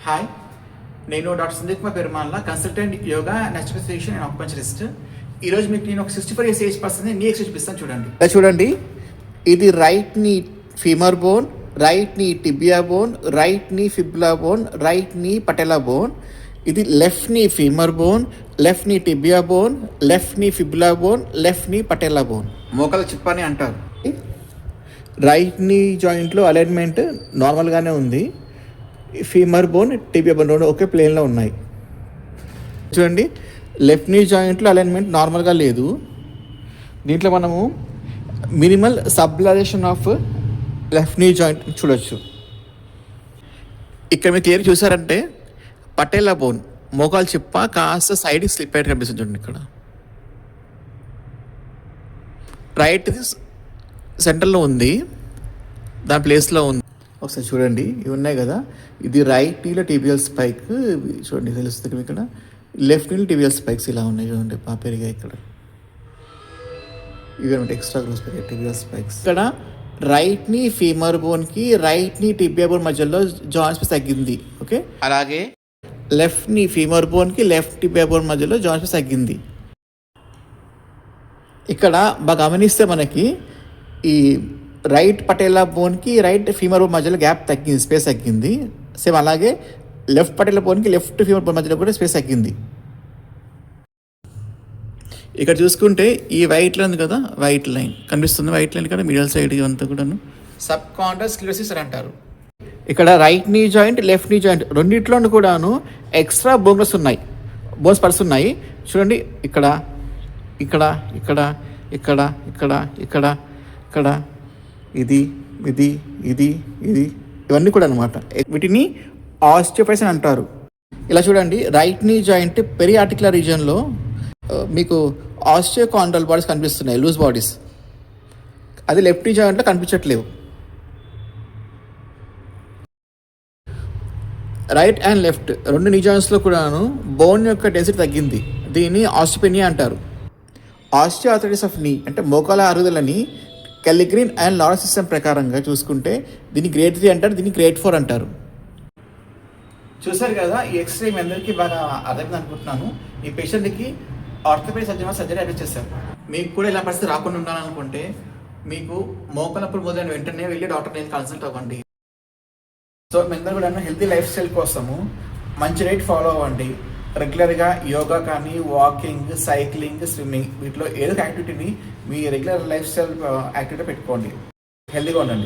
Hi, నేను doctor Sandeep Kumar Perumalla, consultant yoga, natural physician and acupuncturist. ఈరోజు మీకు నేను ఒక 64 years age person knee exercise చూపిస్తాను. చూడండి, ఇది right knee femur bone, right knee tibia bone, right knee fibula bone, right knee patella bone. ఇది left knee femur bone, left knee tibia bone, left knee fibula bone, left knee patella bone. మోకాల చిప్ప అని అంటారు. Right నీ జాయింట్లో alignment నార్మల్గానే ఉంది. Femur bone, tibia bone రెండు ఒకే ప్లేన్లో ఉన్నాయి. చూడండి, లెఫ్ట్ నీ జాయింట్లో అలైన్మెంట్ నార్మల్గా లేదు. దీంట్లో మనము minimal subluxation of left knee joint చూడొచ్చు. ఇక్కడ మీరు క్లియర్ చూసారంటే పటేలా బోన్, మోకాలు చిప్ప కాస్త సైడ్కి స్లిప్ అయ్యి కనిపిస్తుంది. చూడండి, ఇక్కడ రైట్ సెంటర్లో ఉంది, దాని ప్లేస్లో ఉంది. ఒకసారి చూడండి, ఇవి ఉన్నాయి కదా, ఇది రైట్ నీలో టీబియల్ స్పైక్ చూడండి, తెలుస్తుంది ఇక్కడ. లెఫ్ట్ నీలో టీబియల్ స్పైక్స్ ఇలా ఉన్నాయి చూడండి, పెరిగాయి ఇక్కడ. ఇవి అనమాట ఎక్స్ట్రా గ్రోస్ పెరిగాయి టీబియల్ స్పైక్స్. ఇక్కడ రైట్ నీ ఫీమర్ బోన్కి రైట్ నీ టిబియా బోన్ మధ్యలో జాయింట్ స్పేస్ తగ్గింది. ఓకే, అలాగే లెఫ్ట్ నీ ఫీమర్ బోన్కి లెఫ్ట్ టిబియా బోన్ మధ్యలో జాయింట్ స్పేస్ తగ్గింది. ఇక్కడ బాగా గమనిస్తే మనకి ఈ రైట్ పటేలా బోన్కి రైట్ ఫీమర్ బోన్ మధ్యలో గ్యాప్ తగ్గింది, స్పేస్ తగ్గింది. సేమ్ అలాగే లెఫ్ట్ పటేలా బోన్కి లెఫ్ట్ ఫీమర్ బోన్ మధ్యలో కూడా స్పేస్ తగ్గింది. ఇక్కడ చూసుకుంటే ఈ వైట్ లైన్ కదా, వైట్ లైన్ కనిపిస్తుంది. వైట్ లైన్ కదా మిడిల్ సైడ్ అంతా కూడాను సబ్ కాంట్రాస్ట్ స్క్లెరోసిస్ అని అంటారు. ఇక్కడ right knee joint, left knee joint రెండిట్లోనూ కూడాను ఎక్స్ట్రా బోన్స్ ఉన్నాయి, బోన్స్ పర్స్ ఉన్నాయి. చూడండి, ఇక్కడ ఇక్కడ ఇక్కడ ఇక్కడ ఇక్కడ ఇక్కడ ఇక్కడ ఇది ఇది ఇది ఇది ఇవన్నీ కూడా అనమాట. వీటిని ఆస్టియోఫైస్ అని అంటారు. ఇలా చూడండి, రైట్ నీ జాయింట్ పెరియార్టికులర్ రీజియన్లో మీకు ఆస్టియోకాండ్రల్ బాడీస్ కనిపిస్తున్నాయి, లూజ్ బాడీస్. అది లెఫ్ట్ నీ జాయింట్లో కనిపించట్లేవు. రైట్ అండ్ లెఫ్ట్ రెండు నీ జాయింట్స్లో కూడాను బోన్ యొక్క డెన్సిటీ తగ్గింది. దీన్ని ఆస్టియోపెనియా అంటారు. ఆస్టియోఆర్థరైటిస్ ఆఫ్ నీ అంటే మోకాల అరుగుదలని కెలిగ్రీన్ అండ్ లారెన్స్ సిస్టమ్ ప్రకారంగా చూసుకుంటే దీన్ని గ్రేడ్ 3 అంటారు, దీన్ని గ్రేడ్ 4 అంటారు. చూసారు కదా, ఈ ఎక్స్రే మీ అందరికీ బాగా అర్థమైంది అనుకుంటున్నాను. ఈ పేషెంట్కి ఆర్థోపెడిక్ సర్జరీ అడ్మిట్ చేశారు. మీకు కూడా ఇలా పరిస్థితి రాకుండా ఉండాలనుకుంటే మీకు మోకాలప్పుడు మొదలైన వెంటనే వెళ్ళి డాక్టర్ని కన్సల్ట్ అవ్వండి. సో మీ అందరూ కూడా హెల్తీ లైఫ్ స్టైల్ కోసము మంచి డైట్ ఫాలో అవ్వండి. రెగ్యులర్గా యోగా కానీ, వాకింగ్, సైక్లింగ్, స్విమ్మింగ్ వీటిలో ఏదో యాక్టివిటీని మీ రెగ్యులర్ లైఫ్ స్టైల్ యాక్టివిటీ పెట్టుకోండి. హెల్తీగా ఉండండి.